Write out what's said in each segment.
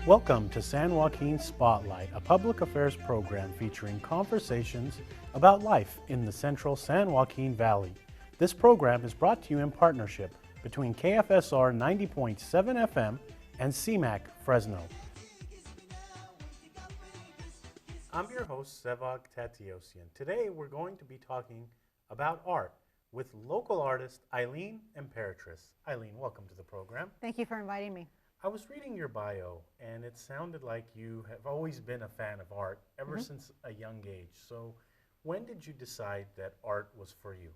Welcome to San Joaquin Spotlight, a public affairs program featuring conversations about life in the central San Joaquin Valley. This program is brought to you in partnership between KFSR 90.7 FM and CMAC Fresno. I'm your host, Sevag Tateosian. Today we're going to be talking about art with local artist Aileen Imperatrice. Aileen, welcome to the program. Thank you for inviting me. I was reading your bio, and it sounded like you have always been a fan of art ever since a young age. So when did you decide that art was for you?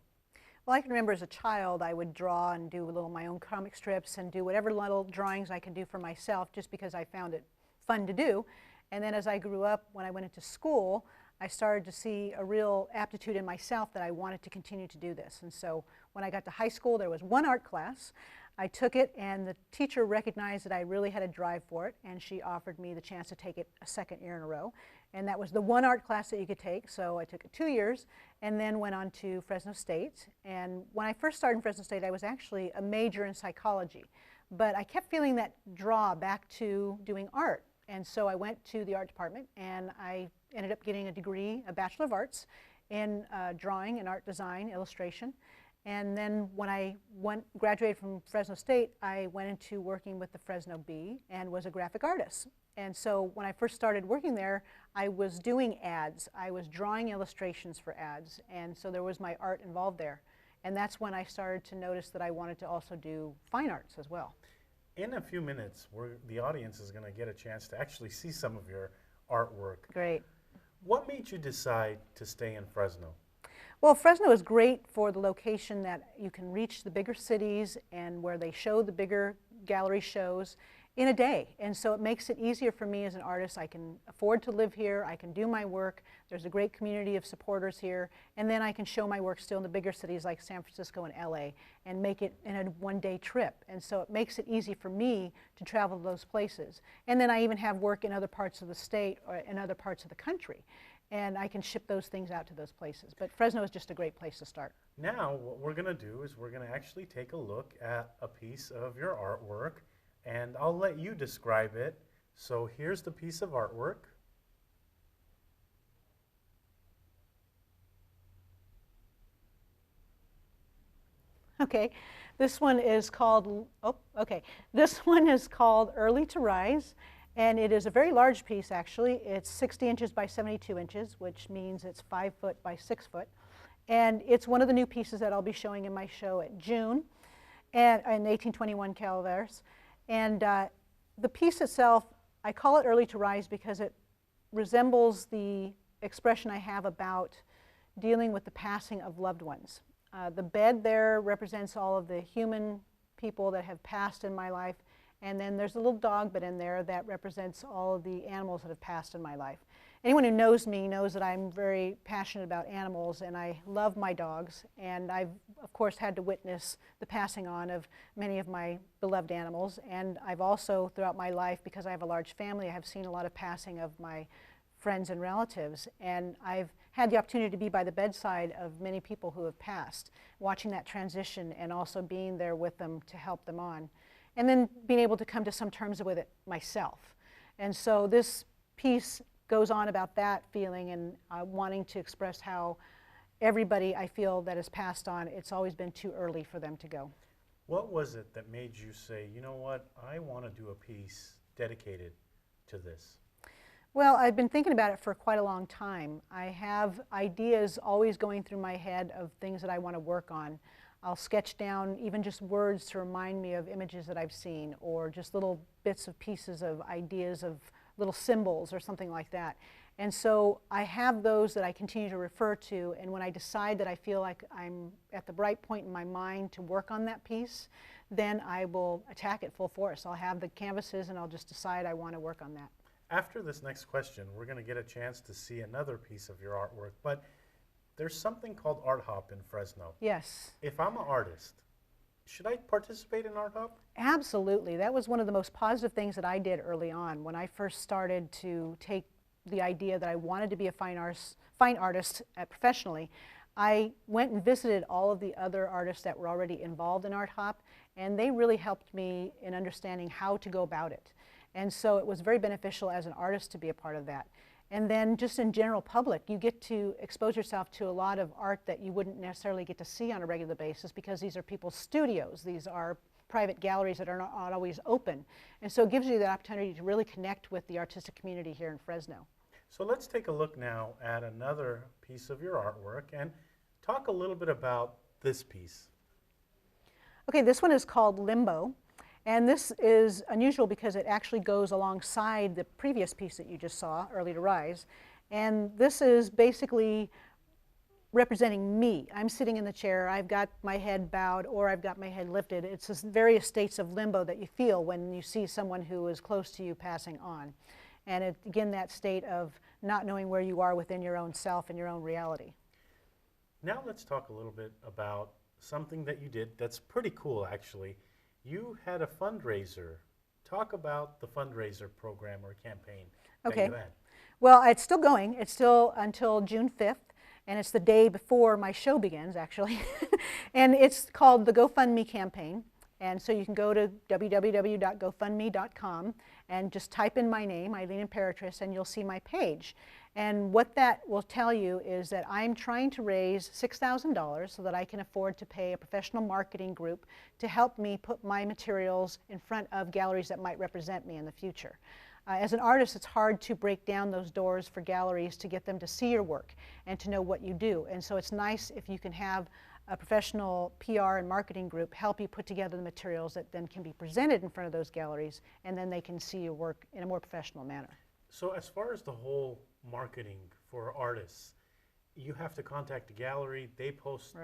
Well, I can remember as a child I would draw and do my own comic strips and do whatever little drawings I could do for myself just because I found it fun to do. And then as I grew up, when I went into school, I started to see a real aptitude in myself that I wanted to continue to do this. And so when I got to high school, there was one art class. I took it, and the teacher recognized that I really had a drive for it, and she offered me the chance to take it a second year in a row. And that was the one art class that you could take, so I took it 2 years, and then went on to Fresno State. And when I first started in Fresno State, I was actually a major in psychology. But I kept feeling that draw back to doing art. And so I went to the art department, and I ended up getting a degree, a Bachelor of Arts, in drawing and art design, illustration. And then when I graduated from Fresno State, I went into working with the Fresno Bee and was a graphic artist. And so when I first started working there, I was doing ads. I was drawing illustrations for ads. And so there was my art involved there. And that's when I started to notice that I wanted to also do fine arts as well. In a few minutes, the audience is going to get a chance to actually see some of your artwork. Great. What made you decide to stay in Fresno? Well, Fresno is great for the location that you can reach the bigger cities and where they show the bigger gallery shows in a day. And so it makes it easier for me as an artist. I can afford to live here. I can do my work. There's a great community of supporters here. And then I can show my work still in the bigger cities like San Francisco and LA and make it in a one-day trip. And so it makes it easy for me to travel to those places. And then I even have work in other parts of the state or in other parts of the country. And I can ship those things out to those places. But Fresno is just a great place to start. Now, what we're going to do is we're going to actually take a look at a piece of your artwork, and I'll let you describe it. So here's the piece of artwork. Okay, this one is called, This one is called Early to Rise. And it is a very large piece, actually. It's 60 inches by 72 inches, which means it's 5 foot by 6 foot. And it's one of the new pieces that I'll be showing in my show at June, and in 1821 Calaveras. And the piece itself, I call it Early to Rise because it resembles the expression I have about dealing with the passing of loved ones. The bed there represents all of the human people that have passed in my life. And then there's a little dog bed in there that represents all of the animals that have passed in my life. Anyone who knows me knows that I'm very passionate about animals, and I love my dogs. And I've, of course, had to witness the passing on of many of my beloved animals. And I've also, throughout my life, because I have a large family, I have seen a lot of passing of my friends and relatives. And I've had the opportunity to be by the bedside of many people who have passed, watching that transition and also being there with them to help them on. And then being able to come to some terms with it myself. And so this piece goes on about that feeling and wanting to express how everybody I feel that has passed on, it's always been too early for them to go. What was it that made you say, you know what, I want to do a piece dedicated to this? Well, I've been thinking about it for quite a long time. I have ideas always going through my head of things that I want to work on. I'll sketch down even just words to remind me of images that I've seen, or just little bits of pieces of ideas of little symbols or something like that. And so I have those that I continue to refer to, and when I decide that I feel like I'm at the right point in my mind to work on that piece, then I will attack it full force. I'll have the canvases and I'll just decide I want to work on that. After this next question, we're going to get a chance to see another piece of your artwork, but there's something called Art Hop in Fresno. Yes. If I'm an artist, should I participate in Art Hop? Absolutely. That was one of the most positive things that I did early on when I first started to take the idea that I wanted to be a fine artist professionally. I went and visited all of the other artists that were already involved in Art Hop, and they really helped me in understanding how to go about it. And so it was very beneficial as an artist to be a part of that. And then just in general public, you get to expose yourself to a lot of art that you wouldn't necessarily get to see on a regular basis, because these are people's studios. These are private galleries that are not always open. And so it gives you the opportunity to really connect with the artistic community here in Fresno. So let's take a look now at another piece of your artwork and talk a little bit about this piece. Okay, this one is called Limbo. And this is unusual because it actually goes alongside the previous piece that you just saw, Early to Rise. And this is basically representing me. I'm sitting in the chair, I've got my head bowed, or I've got my head lifted. It's just various states of limbo that you feel when you see someone who is close to you passing on. And it, again, that state of not knowing where you are within your own self and your own reality. Now let's talk a little bit about something that you did that's pretty cool, actually. You had a fundraiser. Talk about the fundraiser program or campaign that you had. Well, it's still going. It's still until June 5th, and it's the day before my show begins, actually. And it's called the GoFundMe campaign. And so you can go to www.gofundme.com and just type in my name, Aileen Imperatrice, and you'll see my page. And what that will tell you is that I'm trying to raise $6,000 so that I can afford to pay a professional marketing group to help me put my materials in front of galleries that might represent me in the future. As an artist, it's hard to break down those doors for galleries to get them to see your work and to know what you do. And so it's nice if you can have a professional PR and marketing group help you put together the materials that then can be presented in front of those galleries, and then they can see your work in a more professional manner. So as far as the whole marketing for artists, you have to contact the gallery, they post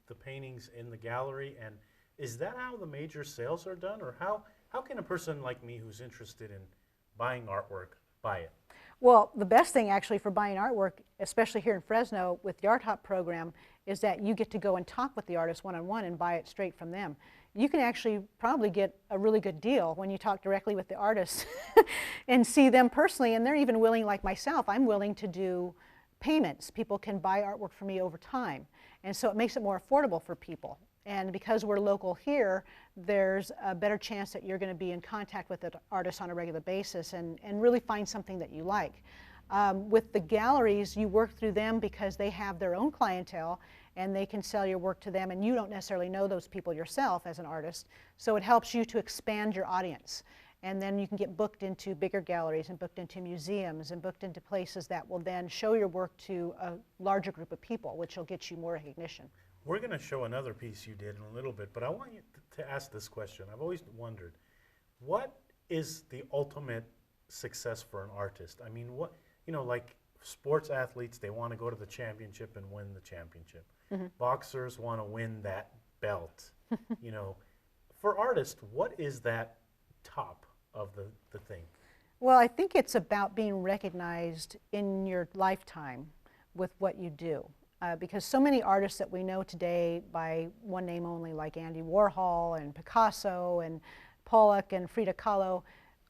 the paintings in the gallery, and is that how the major sales are done, or how can a person like me who's interested in buying artwork buy it? Well, the best thing actually for buying artwork, especially here in Fresno with the Art Hop program, is that you get to go and talk with the artist one-on-one and buy it straight from them. You can actually probably get a really good deal when you talk directly with the artist and see them personally, and they're even willing, like myself, I'm willing to do payments. People can buy artwork from me over time, and so it makes it more affordable for people. And because we're local here, there's a better chance that you're going to be in contact with the artist on a regular basis and really find something that you like. With the galleries, you work through them because they have their own clientele and they can sell your work to them, and you don't necessarily know those people yourself as an artist. So it helps you to expand your audience. And then you can get booked into bigger galleries and booked into museums and booked into places that will then show your work to a larger group of people, which will get you more recognition. We're going to show another piece you did in a little bit, but I want you to ask this question. I've always wondered, what is the ultimate success for an artist? I mean, what, you know, like sports athletes, they want to go to the championship and win the championship. Mm-hmm. Boxers want to win that belt. You know, for artists, what is that top of the thing? Well, I think it's about being recognized in your lifetime with what you do. Because so many artists that we know today by one name only, like Andy Warhol and Picasso and Pollock and Frida Kahlo,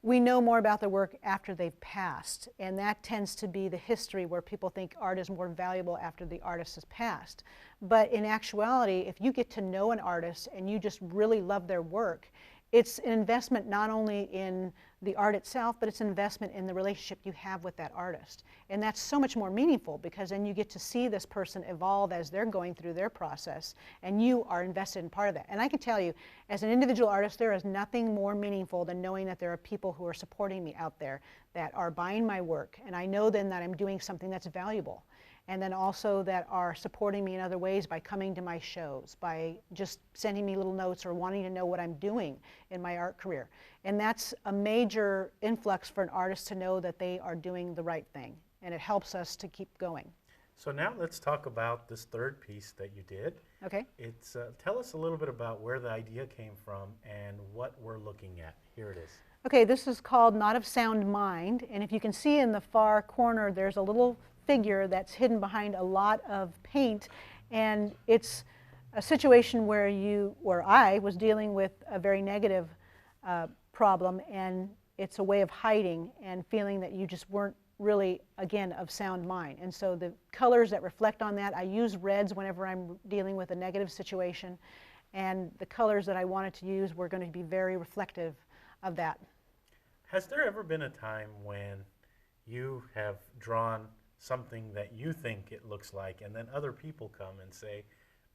we know more about their work after they've passed. And that tends to be the history where people think art is more valuable after the artist has passed. But in actuality, if you get to know an artist and you just really love their work, it's an investment not only in the art itself, but it's an investment in the relationship you have with that artist. And that's so much more meaningful because then you get to see this person evolve as they're going through their process, and you are invested in part of that. And I can tell you, as an individual artist, there is nothing more meaningful than knowing that there are people who are supporting me out there that are buying my work, and I know then that I'm doing something that's valuable. And then also that are supporting me in other ways by coming to my shows, by just sending me little notes or wanting to know what I'm doing in my art career. And that's a major influx for an artist to know that they are doing the right thing, and it helps us to keep going. So now let's talk about this third piece that you did. Okay. It's tell us a little bit about where the idea came from and what we're looking at. Here it is. Okay, this is called Not of Sound Mind, and if you can see in the far corner, there's a little figure that's hidden behind a lot of paint, and it's a situation where I was dealing with a very negative problem, and it's a way of hiding and feeling that you just weren't really, again, of sound mind. And so the colors that reflect on that, I use reds whenever I'm dealing with a negative situation, and the colors that I wanted to use were going to be very reflective of that. Has there ever been a time when you have drawn something that you think it looks like, and then other people come and say,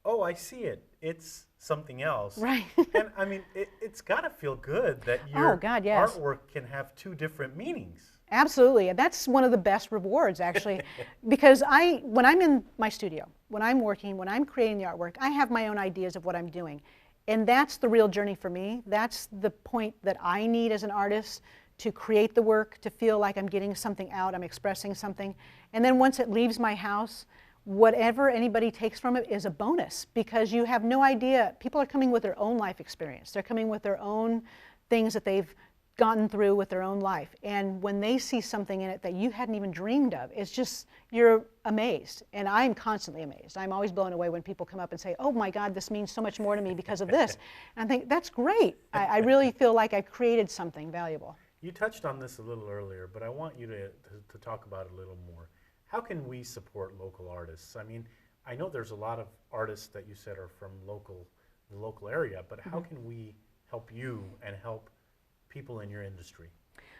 oh, I see it, it's something else? Right. And I mean, it's got to feel good that Oh, your God, yes. artwork can have two different meanings. Absolutely, and that's one of the best rewards, actually, because when I'm in my studio, when I'm working, when I'm creating the artwork, I have my own ideas of what I'm doing, and that's the real journey for me. That's the point that I need as an artist to create the work, to feel like I'm getting something out, I'm expressing something, and then once it leaves my house, whatever anybody takes from it is a bonus, because you have no idea. People are coming with their own life experience. They're coming with their own things that they've gotten through with their own life, and when they see something in it that you hadn't even dreamed of, it's just, you're amazed, and I'm constantly amazed. I'm always blown away when people come up and say, oh my God, this means so much more to me because of this. And I think, that's great. I really feel like I've created something valuable. You touched on this a little earlier, but I want you to talk about it a little more. How can we support local artists? I mean, I know there's a lot of artists that you said are from the local area, but how can we help you and help people in your industry?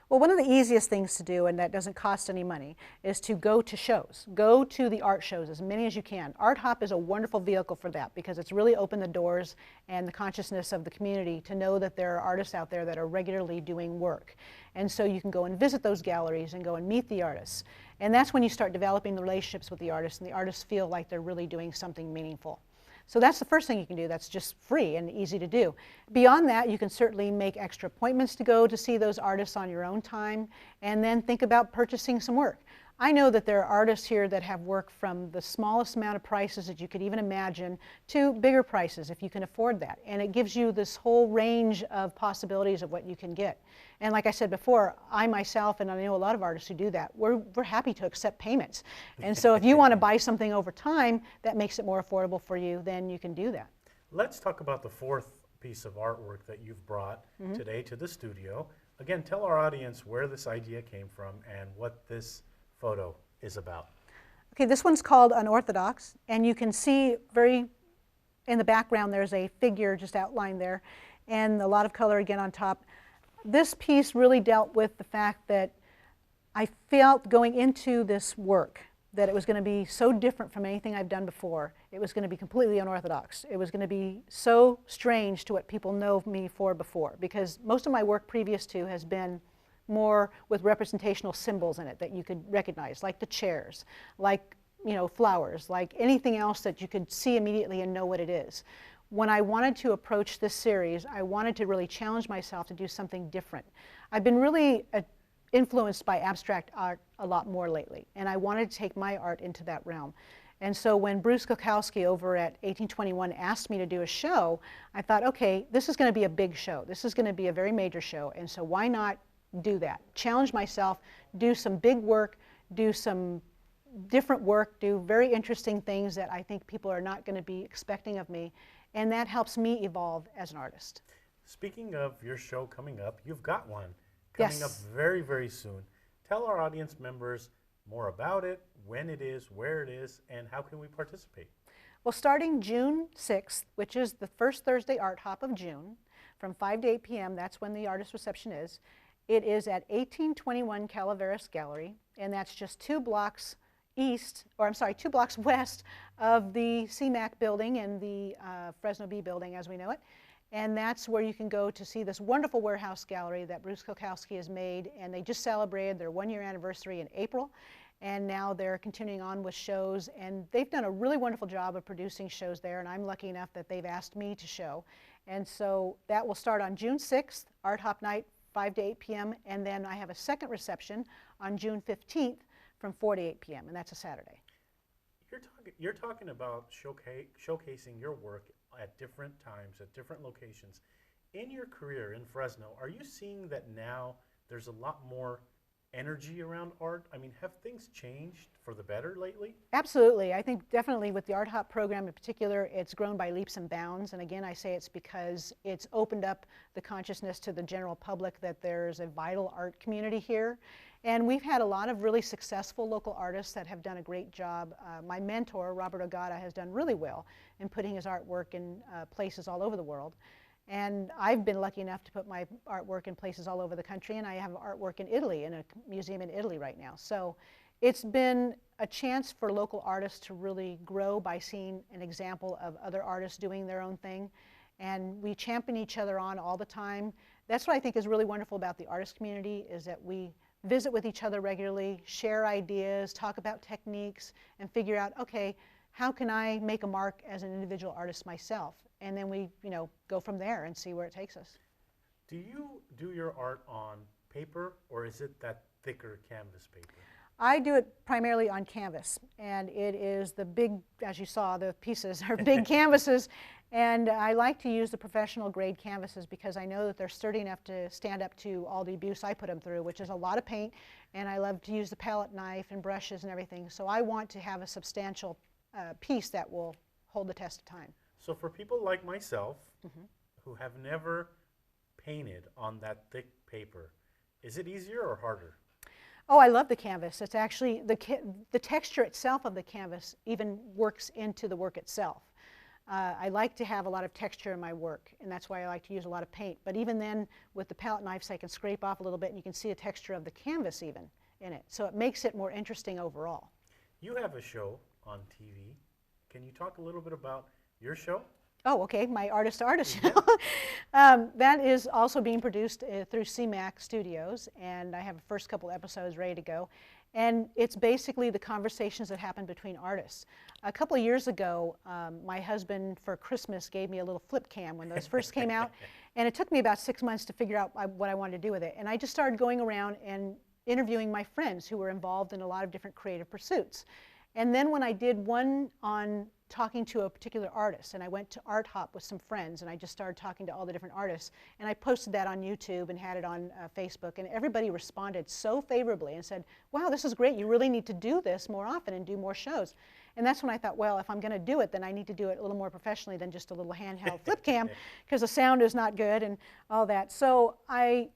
Well, one of the easiest things to do, and that doesn't cost any money, is to go to shows. Go to the art shows, as many as you can. Art Hop is a wonderful vehicle for that, because it's really opened the doors and the consciousness of the community to know that there are artists out there that are regularly doing work. And so you can go and visit those galleries and go and meet the artists. And that's when you start developing the relationships with the artists, and the artists feel like they're really doing something meaningful. So that's the first thing you can do. That's just free and easy to do. Beyond that, you can certainly make extra appointments to go to see those artists on your own time, and then think about purchasing some work. I know that there are artists here that have work from the smallest amount of prices that you could even imagine to bigger prices if you can afford that. And it gives you this whole range of possibilities of what you can get. And like I said before, I myself, and I know a lot of artists who do that, we're happy to accept payments. And so if you want to buy something over time that makes it more affordable for you, then you can do that. Let's talk about the fourth piece of artwork that you've brought today to the studio. Again, tell our audience where this idea came from and what this photo is about. Okay, this one's called Unorthodox, and you can see in the background there's a figure just outlined there, and a lot of color again on top. This piece really dealt with the fact that I felt going into this work that it was going to be so different from anything I've done before. It was going to be completely unorthodox. It was going to be so strange to what people know me for before, because most of my work previous to has been more with representational symbols in it that you could recognize, like the chairs, like flowers, like anything else that you could see immediately and know what it is. When I wanted to approach this series, I wanted to really challenge myself to do something different. I've been really influenced by abstract art a lot more lately, and I wanted to take my art into that realm. And so when Bruce Kokowski over at 1821 asked me to do a show, I thought, okay, this is going to be a big show. This is going to be a very major show, and so why not do that? Challenge myself, do some big work, do some different work, do very interesting things that I think people are not going to be expecting of me, and that helps me evolve as an artist. Speaking of your show coming up, you've got one coming up very, very soon. Tell our audience members more about it, when it is, where it is, and how can we participate? Well, starting June 6th, which is the first Thursday Art Hop of June, from 5 to 8 p.m., that's when the artist reception is. It is at 1821 Calaveras Gallery, and that's just 2 blocks west of the CMAC building and the Fresno B building as we know it. And that's where you can go to see this wonderful warehouse gallery that Bruce Kokowski has made, and they just celebrated their 1-year anniversary in April, and now they're continuing on with shows, and they've done a really wonderful job of producing shows there, and I'm lucky enough that they've asked me to show. And so that will start on June 6th, Art Hop Night, 5 to 8 p.m., and then I have a second reception on June 15th from 4 to 8 p.m., and that's a Saturday. You're talking about showcasing your work at different times, at different locations. In your career in Fresno, are you seeing that now there's a lot more energy around art? I mean, have things changed for the better lately? Absolutely. I think definitely with the Art Hop program in particular, it's grown by leaps and bounds. And again, I say it's because it's opened up the consciousness to the general public that there's a vital art community here. And we've had a lot of really successful local artists that have done a great job. My mentor, Robert Ogata, has done really well in putting his artwork in places all over the world. And I've been lucky enough to put my artwork in places all over the country, and I have artwork in Italy, in a museum in Italy right now. So it's been a chance for local artists to really grow by seeing an example of other artists doing their own thing. And we champion each other on all the time. That's what I think is really wonderful about the artist community, is that we visit with each other regularly, share ideas, talk about techniques, and figure out, okay, how can I make a mark as an individual artist myself? And then we, go from there and see where it takes us. Do you do your art on paper, or is it that thicker canvas paper? I do it primarily on canvas, and it is the big, as you saw, the pieces are big canvases, and I like to use the professional grade canvases because I know that they're sturdy enough to stand up to all the abuse I put them through, which is a lot of paint, and I love to use the palette knife and brushes and everything, so I want to have a substantial piece that will hold the test of time. So for people like myself who have never painted on that thick paper, is it easier or harder? Oh, I love the canvas. It's actually, the texture itself of the canvas even works into the work itself. I like to have a lot of texture in my work, and that's why I like to use a lot of paint. But even then, with the palette knives, I can scrape off a little bit, and you can see the texture of the canvas even in it. So it makes it more interesting overall. You have a show on TV. Can you talk a little bit about your show? Oh, okay, my Artist to Artist show. That is also being produced through Sevag Studios, and I have the first couple episodes ready to go. And it's basically the conversations that happen between artists. A couple of years ago, my husband for Christmas gave me a little flip cam when those first came out, and it took me about 6 months to figure out what I wanted to do with it. And I just started going around and interviewing my friends who were involved in a lot of different creative pursuits. And then when I did one on talking to a particular artist, and I went to Art Hop with some friends, and I just started talking to all the different artists, and I posted that on YouTube and had it on Facebook, and everybody responded so favorably and said, wow, this is great, you really need to do this more often and do more shows. And that's when I thought, well, if I'm going to do it, then I need to do it a little more professionally than just a little handheld flip cam, because the sound is not good and all that. So I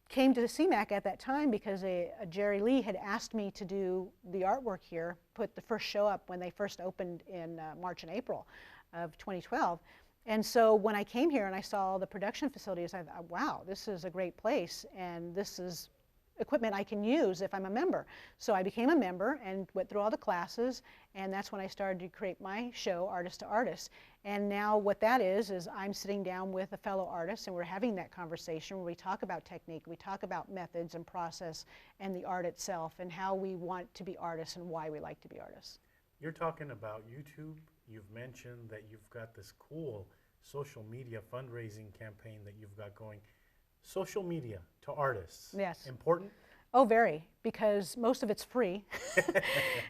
came to the Sevag at that time because Jerry Lee had asked me to do the artwork here, put the first show up when they first opened in March and April of 2012. And so when I came here and I saw all the production facilities, I thought, wow, this is a great place, and this is equipment I can use if I'm a member. So I became a member and went through all the classes, and that's when I started to create my show, Artist to Artist. And now what that is I'm sitting down with a fellow artist, and we're having that conversation where we talk about technique, we talk about methods and process and the art itself and how we want to be artists and why we like to be artists. You're talking about YouTube. You've mentioned that you've got this cool social media fundraising campaign that you've got going. Social media to artists. Yes. Important? Oh, very, because most of it's free.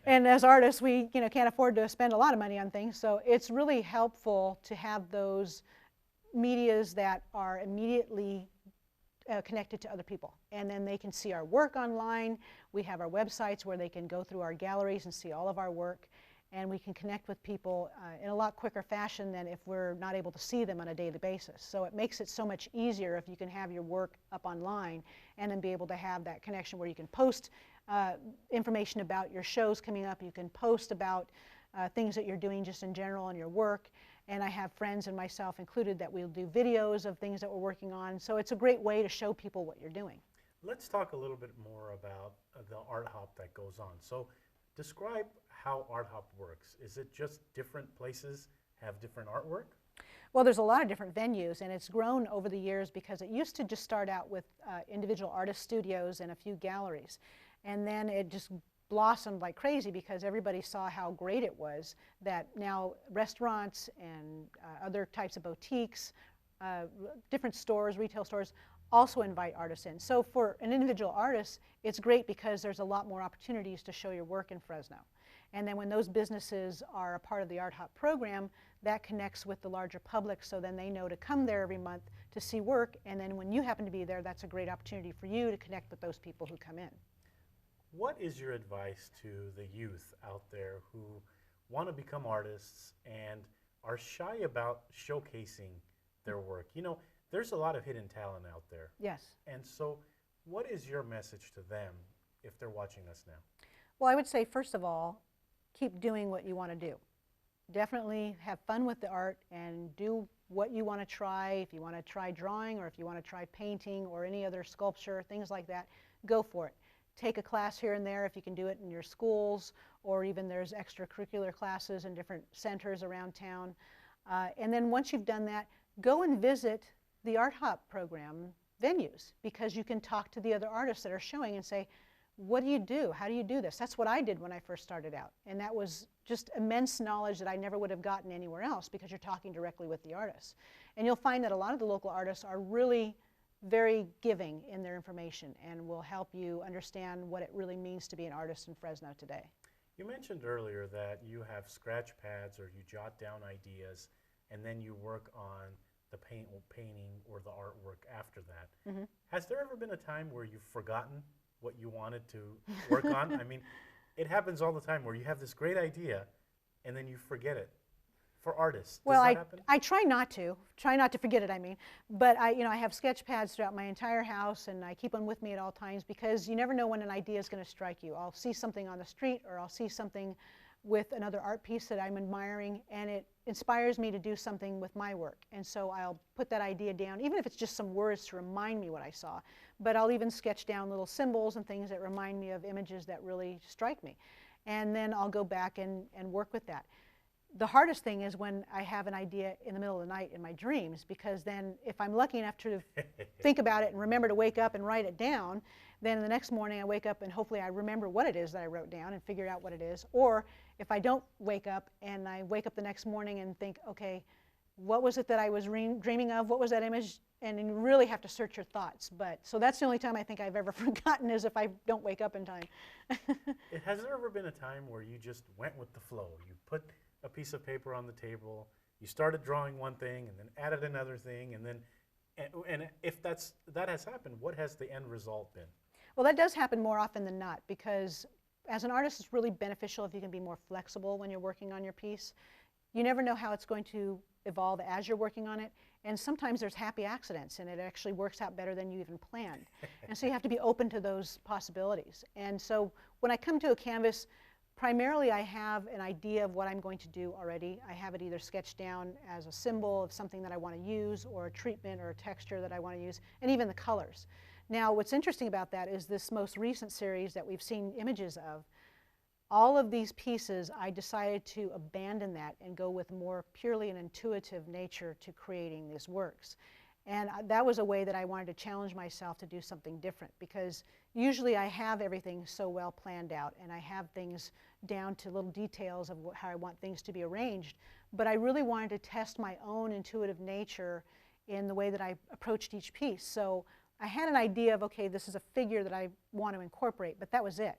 And as artists, we can't afford to spend a lot of money on things, so it's really helpful to have those medias that are immediately connected to other people. And then they can see our work online. We have our websites where they can go through our galleries and see all of our work. And we can connect with people in a lot quicker fashion than if we're not able to see them on a daily basis. So it makes it so much easier if you can have your work up online and then be able to have that connection where you can post information about your shows coming up, you can post about things that you're doing just in general in your work. And I have friends and myself included that we'll do videos of things that we're working on. So it's a great way to show people what you're doing. Let's talk a little bit more about the art hop that goes on. So describe how Art Hop works. Is it just different places have different artwork? Well, there's a lot of different venues, and it's grown over the years because it used to just start out with individual artist studios and a few galleries. And then it just blossomed like crazy because everybody saw how great it was that now restaurants and other types of boutiques, different stores, retail stores, also invite artists in. So for an individual artist, it's great because there's a lot more opportunities to show your work in Fresno. And then when those businesses are a part of the Art Hop program, that connects with the larger public, so then they know to come there every month to see work, and then when you happen to be there, that's a great opportunity for you to connect with those people who come in. What is your advice to the youth out there who want to become artists and are shy about showcasing their work? You know, there's a lot of hidden talent out there. Yes. And so what is your message to them if they're watching us now? Well, I would say, first of all, keep doing what you want to do. definitely have fun with the art and do what you want to try. If you want to try drawing, or if you want to try painting or any other sculpture, things like that, go for it. Take a class here and there if you can do it in your schools, or even there's extracurricular classes in different centers around town. And then once you've done that, go and visit the Art Hop program venues, because you can talk to the other artists that are showing and say, what do you do? How do you do this? That's what I did when I first started out. And that was just immense knowledge that I never would have gotten anywhere else, because you're talking directly with the artists. And you'll find that a lot of the local artists are really very giving in their information and will help you understand what it really means to be an artist in Fresno today. You mentioned earlier that you have scratch pads, or you jot down ideas and then you work on the painting or the artwork after that. Mm-hmm. Has there ever been a time where you've forgotten what you wanted to work on? I mean, it happens all the time where you have this great idea and then you forget it. For artists, does that happen? I try not to forget it, I mean. But I have sketch pads throughout my entire house, and I keep them with me at all times, because you never know when an idea is going to strike you. I'll see something on the street, or I'll see something with another art piece that I'm admiring, and it inspires me to do something with my work. And so I'll put that idea down, even if it's just some words to remind me what I saw. But I'll even sketch down little symbols and things that remind me of images that really strike me. And then I'll go back and work with that. The hardest thing is when I have an idea in the middle of the night in my dreams, because then if I'm lucky enough to think about it and remember to wake up and write it down, then the next morning I wake up and hopefully I remember what it is that I wrote down and figure out what it is. Or if I don't wake up and I wake up the next morning and think, okay, what was it that I was dreaming of? What was that image? And you really have to search your thoughts. So that's the only time I think I've ever forgotten, is if I don't wake up in time. Has there ever been a time where you just went with the flow? You put a piece of paper on the table, you started drawing one thing and then added another thing, and then, and if that has happened, what has the end result been? Well, that does happen more often than not, because as an artist, it's really beneficial if you can be more flexible when you're working on your piece. You never know how it's going to evolve as you're working on it, and sometimes there's happy accidents and it actually works out better than you even planned. And so you have to be open to those possibilities. And so when I come to a canvas, primarily I have an idea of what I'm going to do already. I have it either sketched down as a symbol of something that I want to use, or a treatment or a texture that I want to use, and even the colors. Now, what's interesting about that is this most recent series that we've seen images of. All of these pieces, I decided to abandon that and go with more purely an intuitive nature to creating these works. And that was a way that I wanted to challenge myself to do something different, because usually I have everything so well planned out and I have things down to little details of how I want things to be arranged. But I really wanted to test my own intuitive nature in the way that I approached each piece. So I had an idea of, okay, this is a figure that I want to incorporate, but that was it.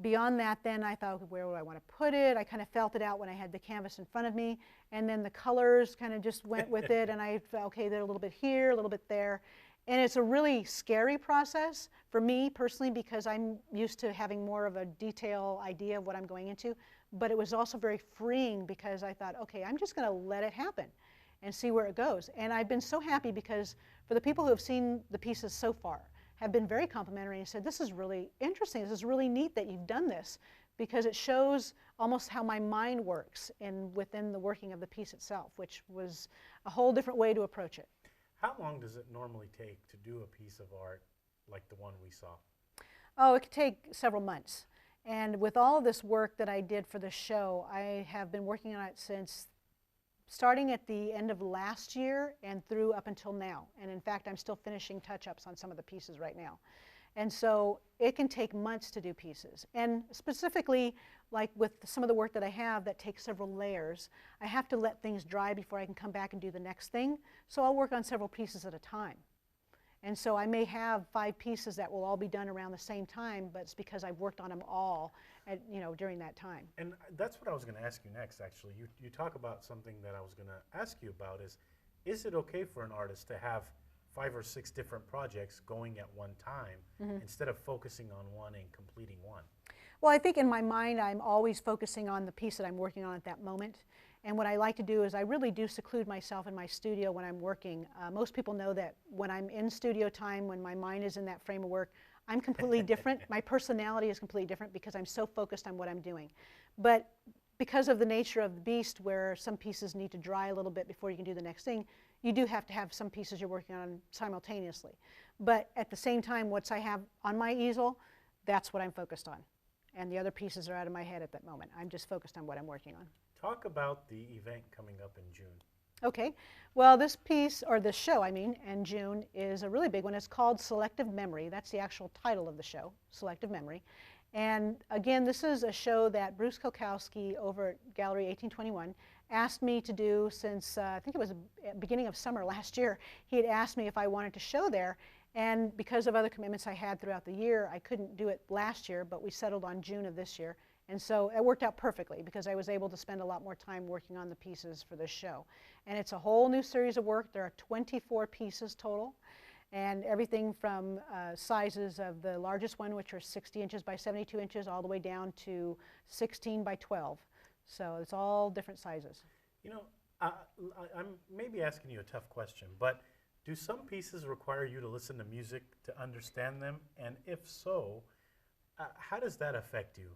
Beyond that, then I thought, where would I want to put it? I kind of felt it out when I had the canvas in front of me, and then the colors kind of just went with it, and I felt, okay, they're a little bit here, a little bit there. And it's a really scary process for me personally, because I'm used to having more of a detailed idea of what I'm going into, but it was also very freeing, because I thought, okay, I'm just going to let it happen and see where it goes. And I've been so happy, because for the people who have seen the pieces so far, have been very complimentary and said, this is really interesting, this is really neat that you've done this, because it shows almost how my mind works within the working of the piece itself, which was a whole different way to approach it. How long does it normally take to do a piece of art like the one we saw? Oh, it could take several months. And with all of this work that I did for the show, I have been working on it since starting at the end of last year and through up until now. And in fact, I'm still finishing touch-ups on some of the pieces right now. And so it can take months to do pieces. And specifically, like with some of the work that I have that takes several layers, I have to let things dry before I can come back and do the next thing. So I'll work on several pieces at a time. And so I may have 5 pieces that will all be done around the same time, but it's because I've worked on them all during that time. And that's what I was going to ask you next, actually. You talk about something that I was going to ask you about is it okay for an artist to have 5 or 6 different projects going at one time instead of focusing on one and completing one? Well, I think in my mind I'm always focusing on the piece that I'm working on at that moment. And what I like to do is I really do seclude myself in my studio when I'm working. Most people know that when I'm in studio time, when my mind is in that frame of work, I'm completely different. My personality is completely different because I'm so focused on what I'm doing. But because of the nature of the beast, where some pieces need to dry a little bit before you can do the next thing, you do have to have some pieces you're working on simultaneously. But at the same time, what I have on my easel, that's what I'm focused on. And the other pieces are out of my head at that moment. I'm just focused on what I'm working on. Talk about the event coming up in June. Okay, well, this piece, or this show, I mean, in June is a really big one. It's called Selective Memory. That's the actual title of the show, Selective Memory. And again, this is a show that Bruce Kokowski over at Gallery 1821 asked me to do since, I think it was the beginning of summer last year. He had asked me if I wanted to show there, and because of other commitments I had throughout the year, I couldn't do it last year, but we settled on June of this year. And so it worked out perfectly because I was able to spend a lot more time working on the pieces for this show. And it's a whole new series of work. There are 24 pieces total, and everything from sizes of the largest one, which are 60 inches by 72 inches, all the way down to 16 by 12. So it's all different sizes. You know, I'm maybe asking you a tough question, but do some pieces require you to listen to music to understand them? And if so, how does that affect you?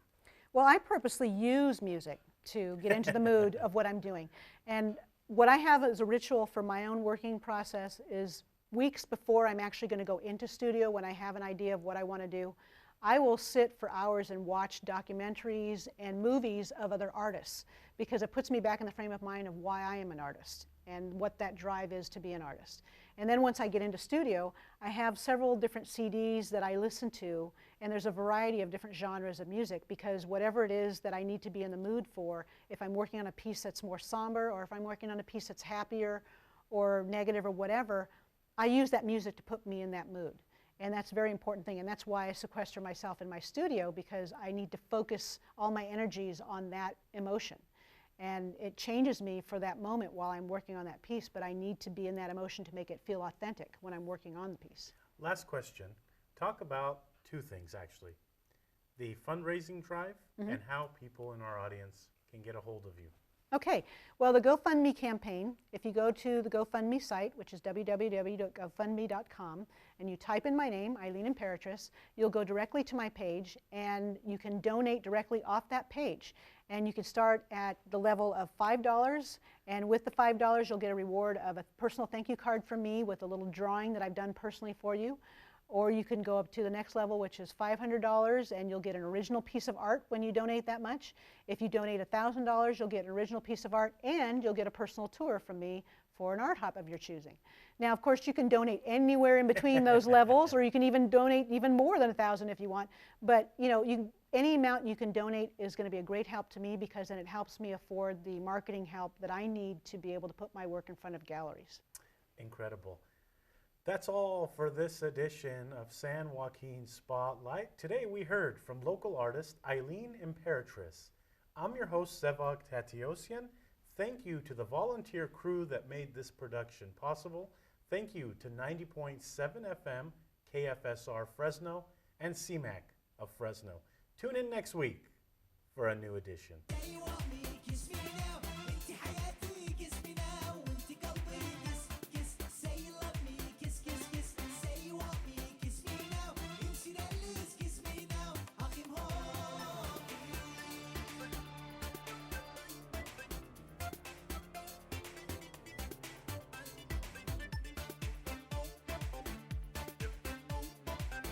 Well, I purposely use music to get into the mood of what I'm doing. And what I have as a ritual for my own working process is weeks before I'm actually going to go into studio, when I have an idea of what I want to do, I will sit for hours and watch documentaries and movies of other artists, because it puts me back in the frame of mind of why I am an artist and what that drive is to be an artist. And then once I get into studio, I have several different CDs that I listen to, and there's a variety of different genres of music, because whatever it is that I need to be in the mood for, if I'm working on a piece that's more somber, or if I'm working on a piece that's happier or negative or whatever, I use that music to put me in that mood. And that's a very important thing, and that's why I sequester myself in my studio, because I need to focus all my energies on that emotion. And it changes me for that moment while I'm working on that piece, but I need to be in that emotion to make it feel authentic when I'm working on the piece. Last question. Talk about two things, actually. The fundraising drive and how people in our audience can get a hold of you. Okay, well, the GoFundMe campaign, if you go to the GoFundMe site, which is www.gofundme.com, and you type in my name, Aileen Imperatrice, you'll go directly to my page, and you can donate directly off that page. And you can start at the level of $5, and with the $5, you'll get a reward of a personal thank you card from me with a little drawing that I've done personally for you. Or you can go up to the next level, which is $500, and you'll get an original piece of art when you donate that much. If you donate $1,000, you'll get an original piece of art, and you'll get a personal tour from me for an art hop of your choosing. Now, of course, you can donate anywhere in between those levels, or you can even donate even more than $1,000 if you want. But you know, any amount you can donate is going to be a great help to me, because then it helps me afford the marketing help that I need to be able to put my work in front of galleries. Incredible. That's all for this edition of San Joaquin Spotlight. Today we heard from local artist Aileen Imperatrice. I'm your host, Sevag Tateosian. Thank you to the volunteer crew that made this production possible. Thank you to 90.7 FM, KFSR Fresno, and CMAC of Fresno. Tune in next week for a new edition.